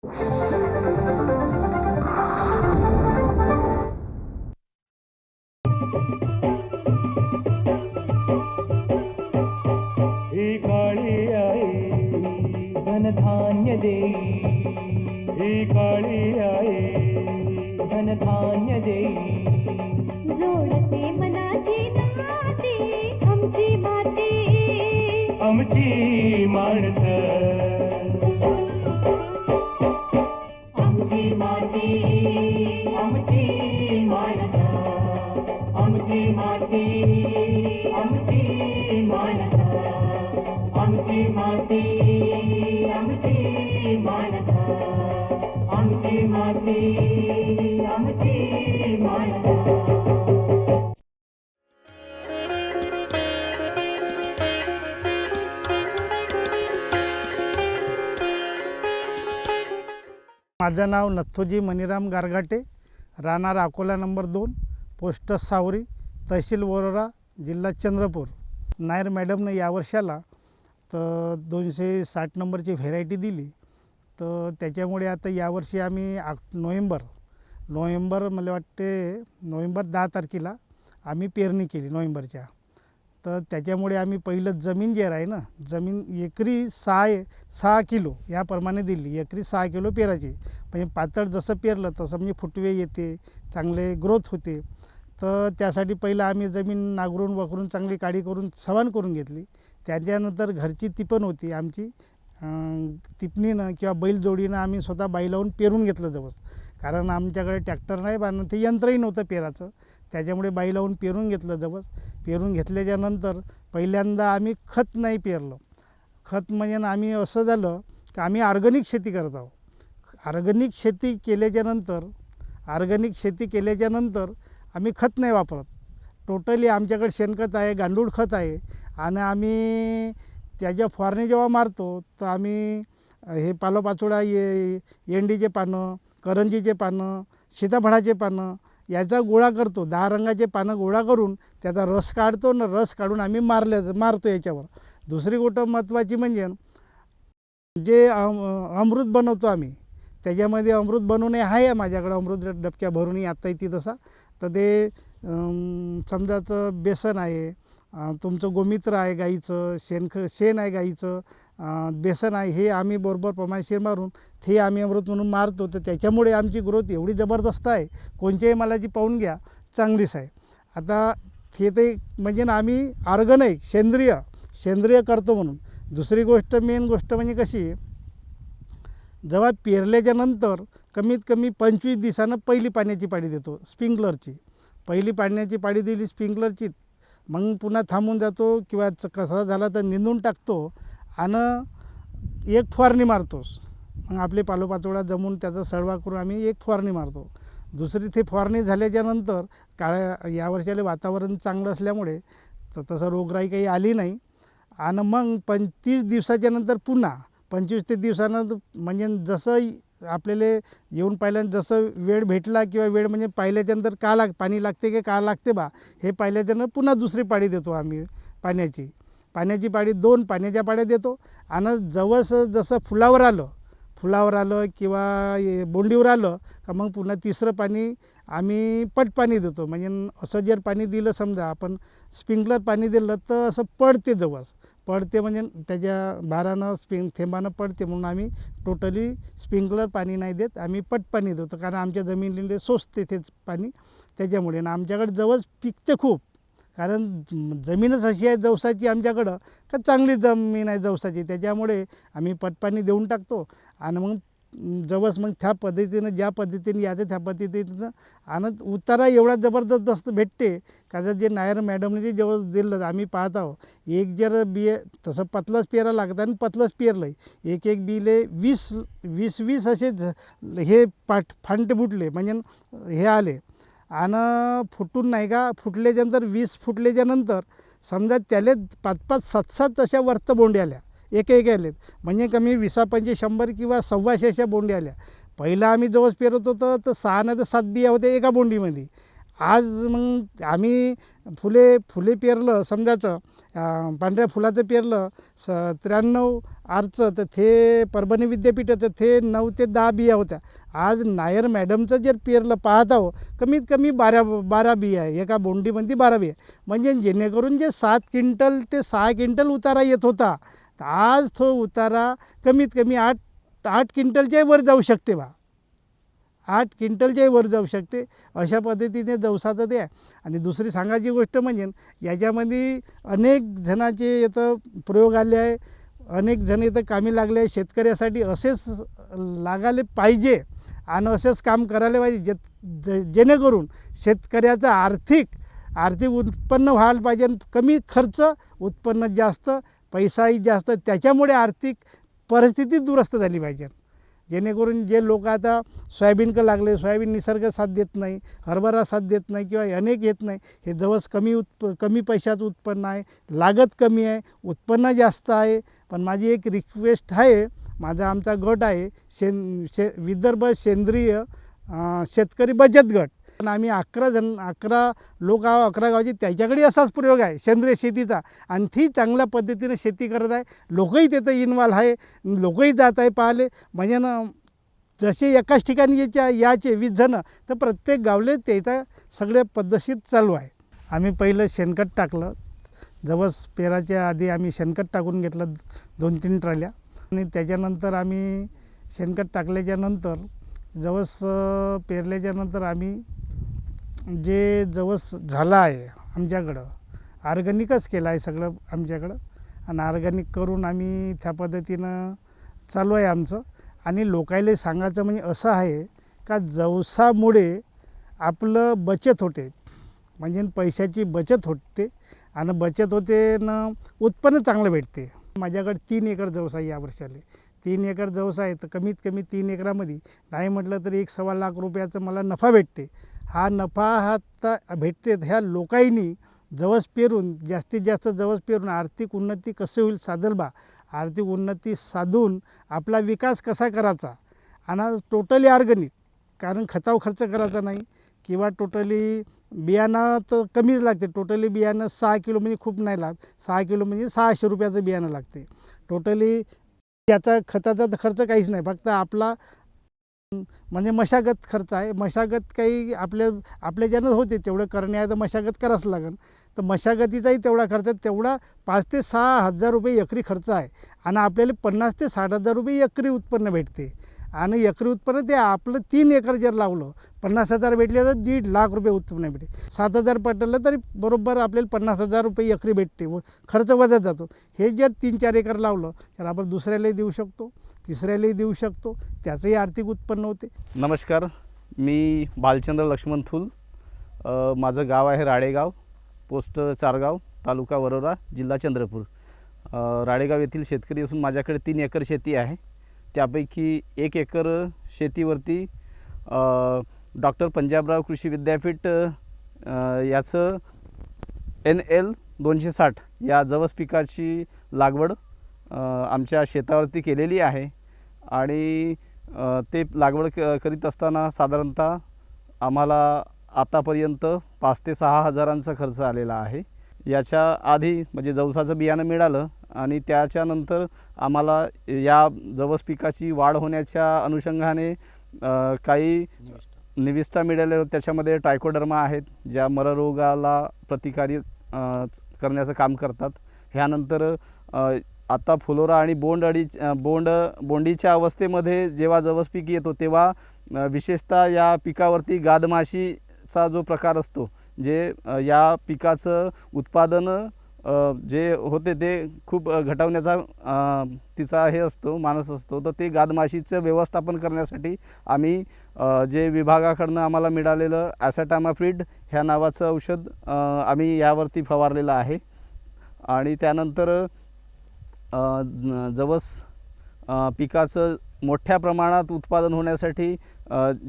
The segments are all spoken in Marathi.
ही काळी आई धनधान्य देई, ही काळी आई धनधान्य देई. जोडते मनाची नाती आमची माती, आमची माणसं, आमची माती, आमची माणसं, आमची माती, आमची माणसं, आमची माती, आमची माणसं, आमची माती, आमची माणसं. माझं नाव नथोजी मणिराम गारगाटे, राहणार अकोला नंबर 2, पोस्ट सावरी, तहसील वरोरा, जिल्हा चंद्रपूर. नायर मॅडमने या वर्षाला तर 260 नंबरची व्हेरायटी दिली. तर त्याच्यामुळे आता यावर्षी आम्ही नोव्हेंबर मला वाटते नोव्हेंबर 10 तारखेला आम्ही पेरणी केली नोव्हेंबरच्या. तर त्याच्यामुळे आम्ही पहिलं जमीन जे आहे ना, जमीन एकरी 6 किलो याप्रमाणे दिली. एकरी 6 किलो पेरायची. म्हणजे पातळ जसं पेरलं तसं म्हणजे फुटवे येते, चांगले ग्रोथ होते. तर त्यासाठी पहिलं आम्ही जमीन नांगरून वखरून चांगली काडी करून सवान करून घेतली. त्याच्यानंतर घरची तिपण होती आमची, तिपणीनं किंवा बैलजोडीनं आम्ही स्वतः बाई लावून पेरून घेतलं जवळ. कारण आमच्याकडे ट्रॅक्टर नाही बांधणं, ते यंत्रही नव्हतं पेराचं. त्याच्यामुळे बाई लावून पेरून घेतलं जवळ. पेरून घेतल्याच्यानंतर पहिल्यांदा आम्ही खत नाही पेरलं. खत म्हणजे आम्ही असं झालं की आम्ही ऑर्गॅनिक शेती करत आहोत. ऑर्गॅनिक शेती केल्याच्यानंतर आम्ही खत नाही वापरत. टोटली आमच्याकडे शेणखत आहे, गांडूळ खत आहे. आणि आम्ही त्याच्या फवारणी जेव्हा मारतो तर आम्ही हे पालोपाचोळा, येंडीचे पानं, करंजीचे पानं, सीताफळाचे पानं याचा गोळा करतो. 10 रंगाचे पानं गोळा करून त्याचा रस काढतो ना, रस काढून आम्ही मारतो याच्यावर. दुसरी गोष्ट महत्त्वाची म्हणजे जे अमृत बनवतो आम्ही, त्याच्यामध्ये अमृत बनवणे आहे माझ्याकडं. अमृत डबक्या भरूनही आता येते तसा. तर ते समजाचं बेसन आहे, तुमचं गोमित्र आहे गाईचं, शेण आहे गाईचं, बेसन आहे, हे आम्ही बरोबर प्रमाणशीर मारून ते आम्ही अमृत म्हणून मारतो. तर त्याच्यामुळे आमची ग्रोथ एवढी जबरदस्त आहे, कोणत्याही मालाची पाहून घ्या चांगलीच आहे. आता ते म्हणजे आम्ही ऑर्गॅनिक सेंद्रिय करतो म्हणून. दुसरी गोष्ट, मेन गोष्ट म्हणजे कशी, जेव्हा पेरल्याच्यानंतर कमीत कमी 25 दिवसानं पहिली पाण्याची पाळी देतो स्प्रिंकलरची. पहिली पाण्याची पाळी दिली स्प्रिंकलरची, मग पुन्हा थांबून जातो किंवा कसा झाला तर निंदून टाकतो आणि एक फवारणी मारतोस. मग आपले पालोपाचोळा जमून त्याचा सडवा करून आम्ही एक फवारणी मारतो. दुसरी ते फवारणी झाल्याच्यानंतर यावर्षाला वातावरण चांगलं असल्यामुळे तर तसं रोगराई काही आली नाही. आणि मग 30 दिवसाच्यानंतर पुन्हा 25 ते दिवसानं म्हणजे जसं आपल्याला येऊन पाहिल्यानंतर जसं वेळ भेटला किंवा वेळ म्हणजे पाहिल्याच्यानंतर पाणी लागते की का लागते बा हे पाहिल्याच्यानंतर पुन्हा दुसरी पाळी देतो आम्ही पाण्याची पाळी. 2 पाण्याच्या पाळ्या देतो. आणि जसं फुलावर आलं किंवा बोंडीवर आलं का मग पुन्हा तिसरं पाणी आम्ही पाणी देतो. म्हणजे असं जर पाणी दिलं, समजा आपण स्प्रिंकलर पाणी दिलं तर असं पडते म्हणजे त्याच्या भारानं थेंबानं पडते. म्हणून आम्ही टोटली स्प्रिंकलर पाणी नाही देत, आम्ही पाणी देतो. कारण आमच्या जमिनीला सोसते तेच पाणी त्याच्यामुळे. आणि आमच्याकडे जवळ पिकते खूप, कारण जमीनच अशी आहे जवसाची आमच्याकडं का चांगली जमीन आहे जवसाची. त्याच्यामुळे आम्ही पाणी देऊन टाकतो. आणि मग जवस मग त्या पद्धतीनं ज्या पद्धतीने याचं त्या पद्धतीनं आणि उतारा एवढा जबरदस्त भेटते का जे नायर मॅडमने जे जवस दिलं आम्ही पाहत आहोत. एक जर बिये तसं पतलंच पेरा लागतं आणि पतलंच पेरलं आहे. एक बिले 20 असे हे फांटे फुटले म्हणजे हे आले. आणि फुटून नाही का फुटल्याच्यानंतर 20 फुटल्याच्यानंतर समजा त्याले 5-5, 7-7 अशा वर्त बोंडे आल्या एक आलेत. म्हणजे कमी 20-25, 100 किंवा 125 अशा बोंडे आल्या. पहिला आम्ही जवळ पेरत होतो तर 6 नाही तर 7 बिया होत्या एका बोंडीमध्ये. आज मग आम्ही फुले पेरलं समजायचं पांढऱ्या फुलाचं पेरलं 93 आरचं, तर ते परभणी विद्यापीठाचं ते 9 ते 10 बिया होत्या. आज नायर मॅडमचं जर पेरलं पाहत आहो कमीत कमी 12 बिया आहे, एका बोंडीमध्ये 12 बिया. म्हणजे जेणेकरून जे 7 क्विंटल ते 6 क्विंटल उतारा येत होता, तर आज तो उतारा कमीत कमी 8 क्विंटलच्याही वर जाऊ शकते 8 क्विंटलच्याही वर जाऊ शकते. अशा पद्धतीने जवसाचं ते आहे. आणि दुसरी सांगायची गोष्ट म्हणजे याच्यामध्ये अनेक जणांचे इथं प्रयोग आले आहे, अनेक जण इथं कामी लागले आहे. शेतकऱ्यासाठी असेच लागायला पाहिजे आणि असेच काम करायला पाहिजे जेणेकरून शेतकऱ्याचं आर्थिक उत्पन्न व्हायला पाहिजे. कमी खर्च, उत्पन्न जास्त, पैसाही जास्त, त्याच्यामुळे आर्थिक परिस्थिती दुरुस्त झाली पाहिजे. जेणेकरून जे लोक आता सोयाबीनकडे लागले, सोयाबीन निसर्ग साथ देत नाही, हरभरा साथ देत नाही किंवा अनेक येत नाही, हे जवस कमी पैशाचं उत्पन्न आहे, लागत कमी आहे, उत्पन्न जास्त आहे. पण माझी एक रिक्वेस्ट आहे, आमचा गट आहे विदर्भ सेंद्रिय शेतकरी बचत गट. पण आम्ही 11 लोक आहो, 11 गावचे, त्याच्याकडे असाच प्रयोग आहे सेंद्रिय शेतीचा, आणि ती चांगल्या पद्धतीने शेती करत आहे. लोकही तिथं इन्वॉल्व आहे, लोकही जात आहे पाहिले. म्हणजे ना जसे एकाच ठिकाणी याचे 20 जणं, तर प्रत्येक गावले त्याचा सगळ्या पद्धतशीर चालू आहे. आम्ही पहिलं शेणखत टाकलं, जवस पेराच्या आधी आम्ही शेणखत टाकून घेतलं 2-3 ट्रॉल्या. आणि त्याच्यानंतर आम्ही शेणखत टाकल्याच्यानंतर जवस पेरल्याच्यानंतर आम्ही जे जवस झाला आहे आमच्याकडं ऑर्गॅनिकच केलं आहे सगळं आमच्याकडं. आणि ऑर्गॅनिक करून आम्ही त्या पद्धतीनं चालू आहे आमचं. आणि लोकायले सांगायचं म्हणजे असं आहे का जवसामुळे आपलं बचत होते, म्हणजे पैशाची बचत होते आणि बचत होते न उत्पन्न चांगलं भेटते. माझ्याकडे 3 एकर जवस आहे या वर्षाले. 3 एकर जवस आहे, तर कमीत कमी 3 एकरामध्ये नाही म्हटलं तरी 1.25 लाख रुपयाचा मला नफा भेटते. हा नफा आता भेटते ह्या लोकांनी जवस पेरून, जास्तीत जास्त जवस पेरून आर्थिक उन्नती कसे होईल साधल बा, आर्थिक उन्नती साधून आपला विकास कसा करायचा. आणि टोटली ऑर्गॅनिक, कारण खताव खर्च करायचा नाही किंवा टोटली बियाणं तर कमीच लागते. टोटली बियाणं 6 किलो म्हणजे खूप नाही लागत, 6 किलो म्हणजे 600 रुपयाचं बियाणं लागते. टोटली याचा खताचा खर्च काहीच नाही, फक्त आपला म्हणजे मशागत खर्च आहे. मशागत काही आपल्या ज्यानं होते तेवढं करणे आहे, तर मशागत करावंच लागेल. तर मशागतीचाही तेवढा खर्च, तेवढा 5 ते 6 हजार रुपये एकरी खर्च आहे. आणि आपल्याला 50 ते 60 हजार रुपये एकरी उत्पन्न भेटते. आणि एकरी उत्पन्न ते आपलं 3 एकर जर लावलं, 50,000 भेटले तर 1.5 लाख रुपये उत्पन्न भेटते. 7,000 पटलं तरी बरोबर आपल्याला 50,000 रुपये एकरी भेटते व खर्च वजा जातो. हे जर 3-4 एकर लावलं तर आपण दुसऱ्यालाही देऊ शकतो, तिसऱ्यालाही देऊ शकतो, त्याचंही आर्थिक उत्पन्न होते. नमस्कार, मी बालचंद्र लक्ष्मण थूल. माझं गाव आहे राळेगाव, पोस्ट चारगाव, तालुका वरोरा, जिल्हा चंद्रपूर. राळेगाव येथील शेतकरी असून माझ्याकडे 3 एकर शेती आहे. त्यापैकी 1 एकर शेतीवरती डॉक्टर पंजाबराव कृषी विद्यापीठ याचं NL 260 या जवस पिकाची लागवड आमच्या शेतावरती केलेली आहे. आणि ते लागवड करीत असताना साधारणतः आम्हाला आतापर्यंत 5 ते 6 हजारांचा खर्च आलेला आहे. याच्या आधी म्हणजे जवसाचं बियाणं मिळालं आणि त्याच्यानंतर आम्हाला या जवस पिकाची वाढ होण्याच्या अनुषंगाने काही निविष्ठा मिळाल्या. त्याच्यामध्ये ट्रायकोडर्मा आहेत, ज्या मररोगाला प्रतिकारी करण्याचं काम करतात. ह्यानंतर आता फुलोरा आणि बोंडीच्या अवस्थेमध्ये जेव्हा जवस पीक येतो तेव्हा विशेषतः या पिकावरती गादमाशीचा जो प्रकार असतो, जे या पिकाचं उत्पादन जे होते ते खूप घटवण्याचा तिचा हे असतो, मानस असतो. तर ते गादमाशीचं व्यवस्थापन करण्यासाठी आम्ही जे विभागाकडनं आम्हाला मिळालेलं ॲसेटामाप्रिड ह्या नावाचं औषध आम्ही यावरती फवारलेलं आहे. आणि त्यानंतर जवस पिकाचं मोठ्या प्रमाणात उत्पादन होण्यासाठी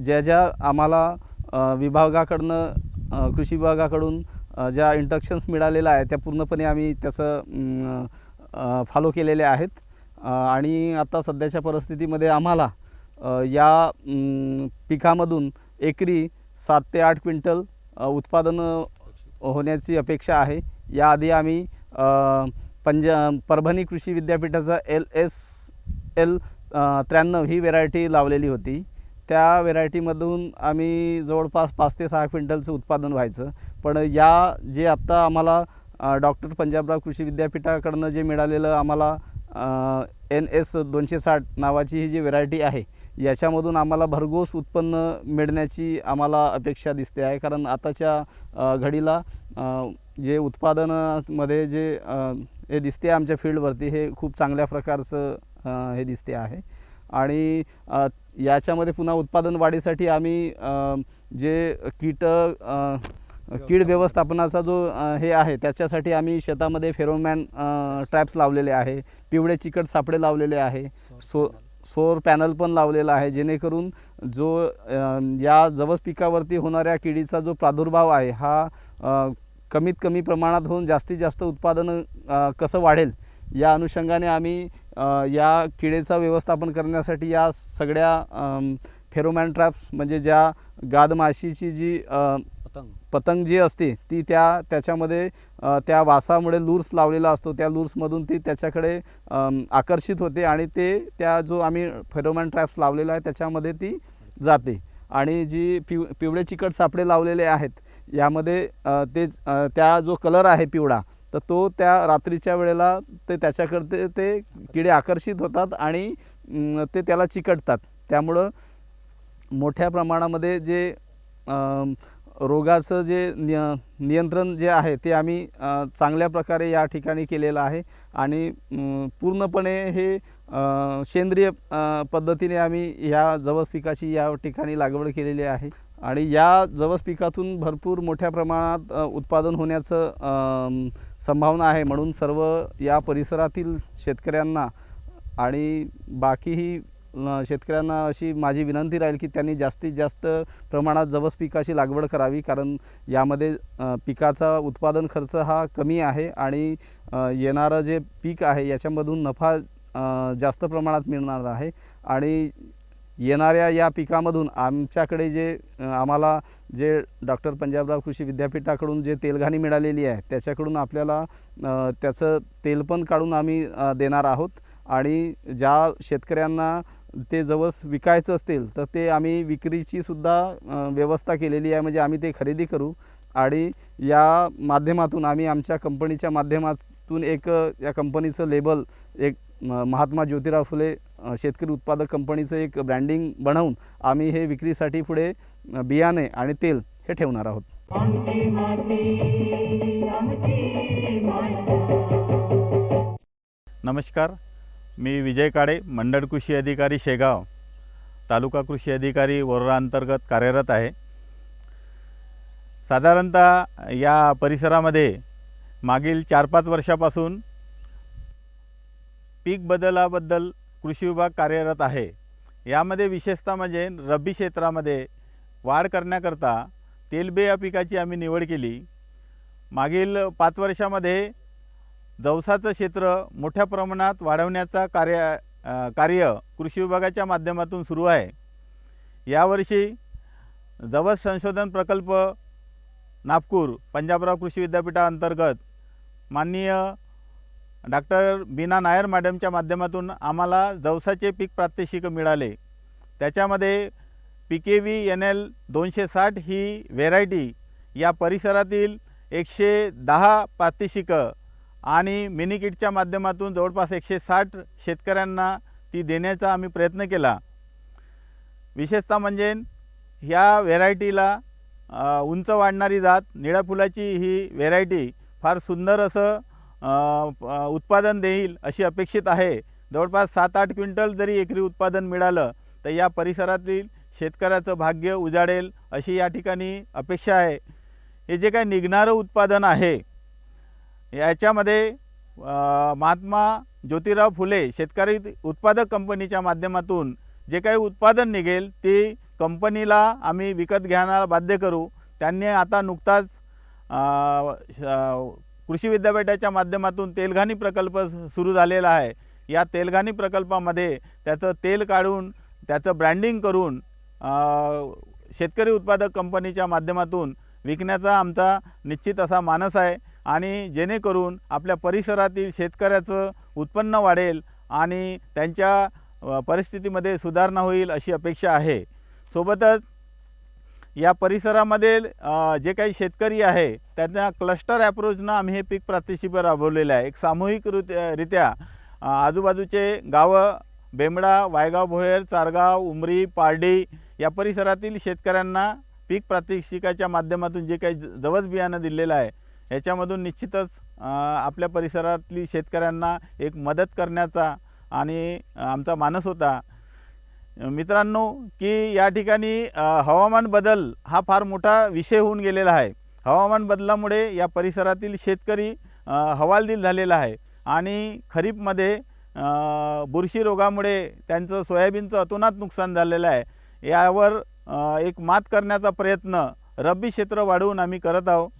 ज्या आम्हाला विभागाकडनं कृषी विभागाकडून ज्या इंस्ट्रक्शन्स मिळालेल्या आहेत त्या पूर्णपणे आम्ही त्याचं फॉलो केलेले आहेत. आणि आता सध्याच्या परिस्थितीमध्ये आम्हाला या पिकामधून एकरी 7 ते 8 क्विंटल उत्पादन होण्याची अपेक्षा आहे. याआधी आम्ही परभणी कृषी विद्यापीठाचा LSL 93 ही व्हेरायटी लावलेली होती. त्या व्हेरायटीमधून आम्ही जवळपास 5 ते 6 क्विंटलचं उत्पादन व्हायचं. पण या जे आत्ता आम्हाला डॉक्टर पंजाबराव कृषी विद्यापीठाकडनं जे मिळालेलं आम्हाला NS 260 नावाची ही जी व्हेरायटी आहे, याच्यामधून आम्हाला भरघोस उत्पन्न मिळण्याची आम्हाला अपेक्षा दिसते आहे. कारण आताच्या घडीला जे उत्पादनामध्ये जे हे दिसते आमच्या फील्डवरती, हे खूप चांगल्या प्रकारचं हे दिसते आहे. आणि याच्यामध्ये पुन्हा उत्पादन वाढीसाठी आम्ही जे कीड व्यवस्थापनाचा जो हे आहे, त्याच्यासाठी आम्ही शेतामध्ये फेरोमॅन ट्रॅप्स लावलेले आहे, पिवळे चिकट सापळे लावलेले आहे, सौर पॅनल पण लावलेला आहे, जेणेकरून जो या जवस पिकावरती होणाऱ्या किडीचा जो प्रादुर्भाव आहे हा कमीत कमी प्रमाणात होऊन जास्तीत जास्त उत्पादन कसं वाढेल या अनुषंगाने आम्ही या किडीचा व्यवस्थापन करण्यासाठी या सगळ्या फेरोमॅन ट्रॅप्स म्हणजे ज्या गादमाशीची जी पतंग जी असते ती त्याच्यामध्ये त्या वासामुळे लूर्स लावलेला असतो, त्या लूर्समधून ती त्याच्याकडे आकर्षित होते आणि ते त्या जो आम्ही फेरोमॅन ट्रॅप्स लावलेला आहे त्याच्यामध्ये ती जाते. आणि जी पिवळे चिकट सापळे लावलेले आहेत यामध्ये त्या जो कलर आहे पिवळा, तर तो त्या रात्रीच्या वेळेला त्याच्याकडे ते किडे आकर्षित होतात आणि ते त्याला चिकटतात. त्यामुळं मोठ्या प्रमाणामध्ये जे रोगाचं जे नियंत्रण जे आहे ते आम्ही चांगल्या प्रकारे या ठिकाणी केलेलं आहे. आणि पूर्णपणे हे सेंद्रिय पद्धतीने आम्ही ह्या जवस पिकाची या ठिकाणी लागवड केलेली आहे. आणि या जवस पिकातून भरपूर मोठ्या प्रमाणात उत्पादन होण्याचं संभावना आहे. म्हणून सर्व या परिसरातील शेतकऱ्यांना आणि बाकीही शेतकऱ्यांना अशी माझी विनंती राहील की त्यांनी जास्तीत जास्त प्रमाणात जवस पिकाची लागवड करावी. कारण यामध्ये पिकाचा उत्पादन खर्च हा कमी आहे आणि येणारं जे पीक आहे याच्यामधून नफा जास्त प्रमाणात मिळणार आहे. आणि येणाऱ्या या पिकामधून आमच्याकडे जे आम्हाला जे डॉक्टर पंजाबराव कृषी विद्यापीठाकडून जे तेलघाणी मिळालेली आहे त्याच्याकडून आपल्याला त्याचं तेल पण काढून आम्ही देणार आहोत. आणि ज्या शेतकऱ्यांना ते जवस विकायचं असतील तर ते आम्ही विक्रीची सुद्धा व्यवस्था केलेली आहे. म्हणजे आम्ही ते खरेदी करू आणि या माध्यमातून आम्ही आमच्या कंपनीच्या माध्यमातून या कंपनीचं लेबल एक महात्मा ज्योतिराव फुले शेतकरी उत्पादक कंपनीचं एक ब्रँडिंग बनवून आम्ही हे विक्रीसाठी पुढे बियाणे आणि तेल हे ठेवणार आहोत. आमची माती आमची माणसं. नमस्कार, मी विजय काळे, मंडळ कृषी अधिकारी शेगाव, तालुका कृषी अधिकारी वरोरा अंतर्गत कार्यरत आहे. साधारणतः या परिसरामध्ये मागील 4-5 वर्षापासून पीक बदलाबद्दल कृषी विभाग कार्यरत आहे. यामध्ये विशेषतः म्हणजे रब्बी क्षेत्रामध्ये वाढ करण्याकरता तेलबिया पिकाची आम्ही निवड केली. मागील 5 वर्षामध्ये जवसाचं क्षेत्र मोठ्या प्रमाणात वाढवण्याचा कार्य कृषी विभागाच्या माध्यमातून सुरू आहे. यावर्षी जवस संशोधन प्रकल्प नागपूर पंजाबराव कृषी विद्यापीठाअंतर्गत माननीय डॉक्टर बीना नायर मॅडमच्या माध्यमातून आम्हाला जवसाचे पीक प्रात्यक्षिक मिळाले. त्याच्यामध्ये PKV NL 260 ही व्हेरायटी या परिसरातील 110 प्रात्यक्षिकं आणि मिनी किटच्या माध्यमातून जवळपास 160 शेतकऱ्यांना ती देण्याचा आम्ही प्रयत्न केला. विशेषतः म्हणजे ह्या व्हेरायटीला उंच वाढणारी जात निळ्या फुलाची ही व्हेरायटी फार सुंदर असं उत्पादन देईल अशी अपेक्षित आहे. जवळपास 7-8 क्विंटल जरी एकरी उत्पादन मिळालं तर या परिसरातील शेतकऱ्याचं भाग्य उजाडेल अशी या ठिकाणी अपेक्षा आहे. हे जे काही निघणारं उत्पादन आहे याच्यामध्ये महात्मा ज्योतिराव फुले शेतकरी उत्पादक कंपनीच्या माध्यमातून जे काही उत्पादन निघेल ते कंपनीला आम्ही विकत घ्यायला बाध्य करू. त्यांनी आता नुकताच कृषी विद्यापीठाच्या माध्यमातून तेलघाणी प्रकल्प सुरू झालेला आहे. या तेलघाणी प्रकल्पामध्ये त्याचं तेल काढून त्याचं ब्रँडिंग करून शेतकरी उत्पादक कंपनीच्या माध्यमातून विकण्याचा आमचा निश्चित असा मानस आहे आणि जेणेकरून आपल्या परिसरातील शेतकऱ्याचं उत्पन्न वाढेल आणि त्यांच्या परिस्थितीमध्ये सुधारणा होईल अशी अपेक्षा आहे. सोबतच या परिसरामध्ये जे काही शेतकरी आहे त्यांना क्लस्टर ॲप्रोचनं आम्ही हे पीक प्रात्यक्षिक राबवलेलं आहे. एक सामूहिकरित्या आजूबाजूचे गावं बेंबडा, वायगाव भोयर, चारगाव, उमरी, पारडी या परिसरातील शेतकऱ्यांना पीक प्रात्यक्षिकाच्या माध्यमातून जे काही जवस बियाणं दिलेलं आहे याच्यामधून निश्चितच आपल्या परिसरातली शेतकऱ्यांना एक मदत करण्याचा आणि आमचा मानस होता. मित्रांनो, की या ठिकाणी हवामान बदल हा फार मोठा विषय होऊन गेलेला आहे. हवामान बदलामुळे या परिसरातील शेतकरी हवालदिल झालेला आहे आणि खरीपमध्ये बुरशी रोगामुळे त्यांचं सोयाबीनचं अतोनात नुकसान झालेलं आहे. यावर एक मात करण्याचा प्रयत्न रब्बी क्षेत्र वाढवून आम्ही करत आहोत.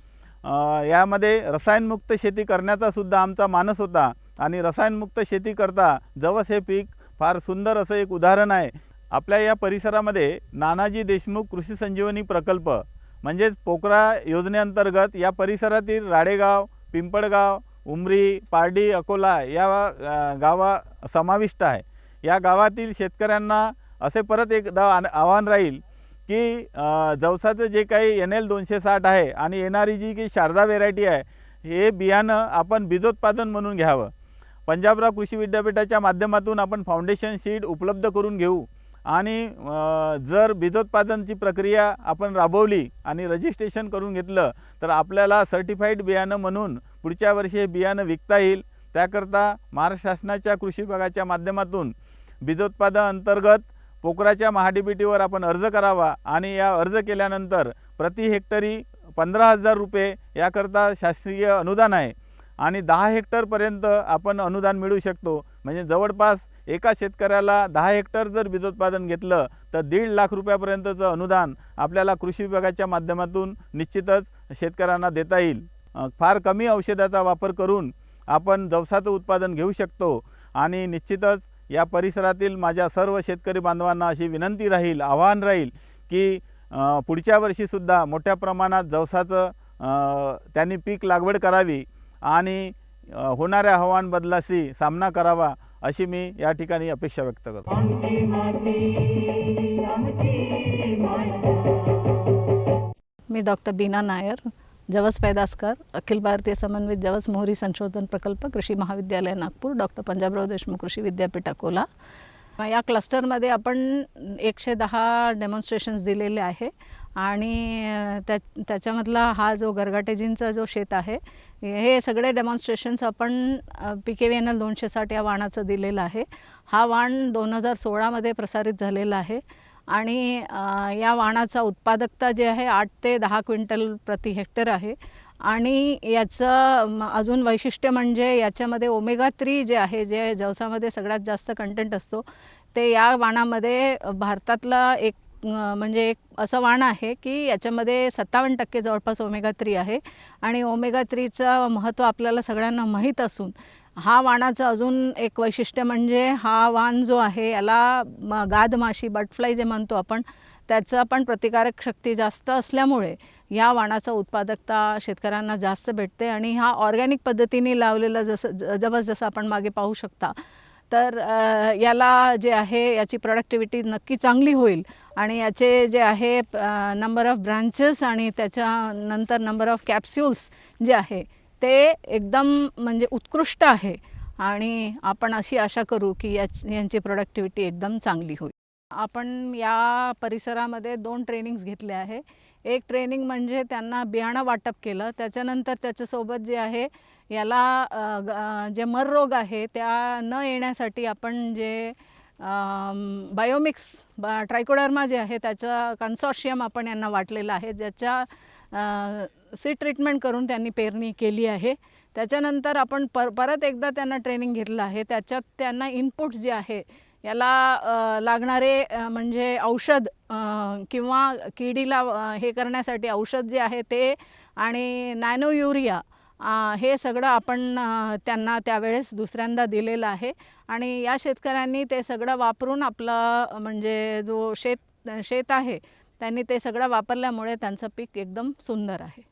यामध्ये रसायनमुक्त शेती करण्याचा सुद्धा आमचा मानस होता आणि रसायनमुक्त शेती करता जवस हे पीक फार सुंदर असं एक उदाहरण आहे. आपल्या या परिसरामध्ये नानाजी देशमुख कृषी संजीवनी प्रकल्प म्हणजेच पोकरा योजनेअंतर्गत या परिसरातील राडेगाव, पिंपळगाव, उमरी, पारडी, अकोला या गावा समाविष्ट आहे. या गावातील शेतकऱ्यांना असे परत एकदा आव्हान राहील की जवसाचं जे काही NL 260 आहे आणि येणारी जी की शारदा व्हेरायटी आहे हे बियाणं आपण बीजोत्पादन म्हणून घ्यावं. पंजाबराव कृषी विद्यापीठाच्या माध्यमातून आपण फाउंडेशन सीड उपलब्ध करून घेऊ आणि जर बीजोत्पादनची प्रक्रिया आपण राबवली आणि रजिस्ट्रेशन करून घेतलं तर आपल्याला सर्टिफाईड बियाणं म्हणून पुढच्या वर्षी हे बियाणं विकता येईल. त्याकरता महाराष्ट्र शासनाच्या कृषी विभागाच्या माध्यमातून बीजोत्पादन अंतर्गत पोकराच्या महाडीबीटीवर आपण अर्ज करावा आणि या अर्ज केल्यानंतर प्रति हेक्टरी 15,000 रुपये याकरता शासकीय अनुदान आहे आणि 10 हेक्टरपर्यंत आपण अनुदान मिळू शकतो. म्हणजे जवळपास एका शेतकऱ्याला 10 हेक्टर जर बीजोत्पादन घेतलं तर 1.5 लाख रुपयापर्यंतचं अनुदान आपल्याला कृषी विभागाच्या माध्यमातून निश्चितच शेतकऱ्यांना देता येईल. फार कमी औषधाचा वापर करून आपण जवसाचं उत्पादन घेऊ शकतो आणि निश्चितच या परिसरातील माझ्या सर्व शेतकरी बांधवांना अशी विनंती राहील, आव्हान राहील की पुढच्या वर्षीसुद्धा मोठ्या प्रमाणात जवसाचं त्यांनी पीक लागवड करावी आणि होणाऱ्या हवामान बदलाशी सामना करावा अशी मी या ठिकाणी अपेक्षा व्यक्त करतो. आमची माती आमची माणसं. मी डॉक्टर बीना नायर, जवस पैदासकर, अखिल भारतीय समन्वित जवस मोहरी संशोधन प्रकल्प, कृषी महाविद्यालय नागपूर, डॉक्टर पंजाबराव देशमुख कृषी विद्यापीठ अकोला. या क्लस्टरमध्ये आपण 110 डेमॉन्स्ट्रेशन्स दिलेले आहे आणि त्याच्यामधला हा जो गरगाटेजींचा जो शेत आहे हे सगळे डेमॉन्स्ट्रेशन्स आपण PKVNL 260 या वाणाचं दिलेलं आहे. हा वाण 2016मध्ये प्रसारित झालेला आहे आणि या वाणाचा उत्पादकता जे आहे 8 ते 10 क्विंटल प्रति हेक्टर आहे आणि याचं अजून वैशिष्ट्य म्हणजे याच्यामध्ये ओमेगा 3 जे आहे, जे जवसामध्ये सगळ्यात जास्त कंटेंट असतो, ते या वाणामध्ये भारतातला एक म्हणजे एक असं वाण आहे की याच्यामध्ये 57% जवळपास ओमेगा 3 आहे आणि ओमेगा 3चं महत्त्व आपल्याला सगळ्यांना माहीत असून हा वाणाचं अजून एक वैशिष्ट्य म्हणजे हा वाण जो आहे याला गादमाशी, बर्डफ्लाय जे म्हणतो आपण, त्याचं पण प्रतिकारक शक्ती जास्त असल्यामुळे या वाणाचा उत्पादकता शेतकऱ्यांना जास्त भेटते आणि हा ऑर्गॅनिक पद्धतीने लावलेला जसं आपण मागे पाहू शकता तर याला जे आहे याची प्रोडक्टिव्हिटी नक्की चांगली होईल आणि याचे जे आहे नंबर ऑफ ब्रांचेस आणि त्याच्यानंतर नंबर ऑफ कॅप्स्युल्स जे आहे ते एकदम म्हणजे उत्कृष्ट आहे आणि आपण अशी आशा करू की यांची प्रोडक्टिव्हिटी एकदम चांगली होईल. आपण या परिसरामध्ये 2 ट्रेनिंग्स घेतले आहे. एक ट्रेनिंग म्हणजे त्यांना बियाणं वाटप केलं, त्याच्यानंतर त्याच्यासोबत जे आहे याला जे मर रोग आहे त्या न येण्यासाठी आपण जे बायोमिक्स ट्रायकोडर्मा जे आहे त्याचा कन्सॉर्शियम आपण यांना वाटलेला आहे, ज्याच्या सीड ट्रीटमेंट करून त्यांनी पेरणी केली आहे. त्याच्यानंतर आपण परत एकदा त्यांना ट्रेनिंग घेतलं आहे. त्याच्यात त्यांना इनपुट्स जे आहे याला लागणारे म्हणजे औषध किंवा किडीला हे करण्यासाठी औषध जे आहे ते आणि नॅनो युरिया हे सगळं आपण त्यांना त्यावेळेस दुसऱ्यांदा दिलेलं आहे आणि या शेतकऱ्यांनी ते सगळं वापरून आपलं म्हणजे जो शेत आहे त्यांनी ते सगळं वापरल्यामुळे त्यांचं पीक एकदम सुंदर आहे.